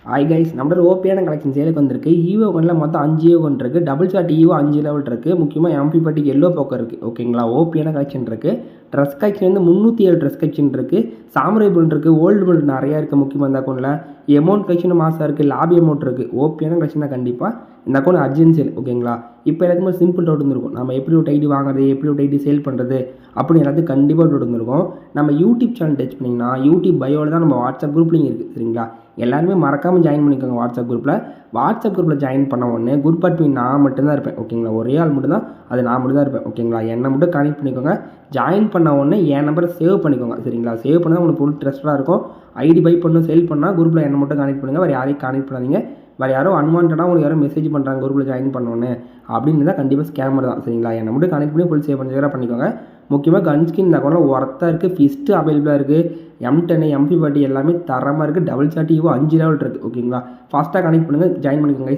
Hi guys, நம்மளோட ஓபியான collection சேலுக்கு வந்திருக்கு. ஈவோ ஒன்றில் மொத்தம் 5 ஈவோ ஒன்று இருக்குது. டபுள் ஷாட் ஈவோ 5 லெவல் இருக்குது. முக்கியமாக எம்பி பட்டிக்கு எல்லோ போக்கர் இருக்குது. ஓகேங்களா, ஓபியான கலெக்ஷன் இருக்குது. ட்ரெஸ் கலெக்ஷன் வந்து 307 ட்ரெஸ் கலெக்ஷன் இருக்குது. சாமுரை புல் இருக்குது. ஓல்டு புல் நிறையா இருக்குது. முக்கியமாக இந்த அக்கௌண்ட்டில் அமௌண்ட் கலெக்ஷன் மாதம் இருக்குது. லாபி அமௌண்ட் இருக்குது. ஓபியான கலெக்ஷன் தான். கண்டிப்பாக இந்த அக்கௌண்ட் அர்ஜென்ட் சேல். ஓகேங்களா, இப்போ எல்லாத்துக்குமே சிம்பிள் டவுட் இருந்திருக்கும். நம்ம எப்படி ஒரு ஐடி வாங்குறது, எப்படி ஒரு ஐடி சேல் பண்ணுறது அப்படின்னு எல்லாத்துக்கும் கண்டிப்பாக டவுட் இருந்திருக்கும். நம்ம யூடியூப் சேனல் டச் பண்ணிங்கன்னா யூடியூப் பயோவில் தான் நம்ம வாட்ஸ்அப் குரூப்லையும் இருக்குது. சரிங்களா, எல்லாருமே மறக்காமல் ஜாயின் பண்ணிக்கோங்க வாட்ஸ்அப் குரூப்பில். வாட்ஸ்அப் குரூப்பில் ஜாயின் பண்ண உடனே குரூப் அட்மின் நான் மட்டும்தான் இருப்பேன். ஓகேங்களா, ஒரே ஆள் மட்டும்தான், அது நான் மட்டும் தான் இருப்பேன். ஓகேங்களா, என்னை மட்டும் கனெக்ட் பண்ணிக்கோங்க. ஜாயின் பண்ண உடனே என் நம்பரை சேவ் பண்ணிக்கோங்க. சரிங்களா, சேவ் பண்ணால் உங்களுக்கு ஃபுல் ட்ரஸ்ட்டாக இருக்கும். ஐடி பை பண்ணணும், சேல் பண்ணால் குரூப்பில் என்னை மட்டும் கனெக்ட் பண்ணுங்கள். வேறு யாரையும் கனெக்ட் பண்ணாதீங்க. வேறு யாரோ அன்வான்டாக உங்களுக்கு யாரும் மெசேஜ் பண்ணுறாங்க குரூப்பில் ஜாயின் பண்ணோன்னு அப்படின்னு தான் கண்டிப்பாக ஸ்கேமர் தான். சரிங்களா, என்னை மட்டும் கனெக்ட் பண்ணி ஃபுல் சேவ் பண்ணிக்கோங்க. முக்கியமாக கன்ஸ்கின் இந்த அக்கௌண்ட்டில் ஒர்த்தாக இருக்குது. ஃபிஸ்ட்டு அவைலபிளாக இருக்குது. M10 MP40 எல்லாமே தரமாக இருக்குது. டபுள் ஷாட் ஈவோ 5 லெவல் இருக்குது. ஓகேங்களா, ஃபாஸ்ட்டாக கனெக்ட் பண்ணுங்கள், ஜாயின் பண்ணிக்கோங்க.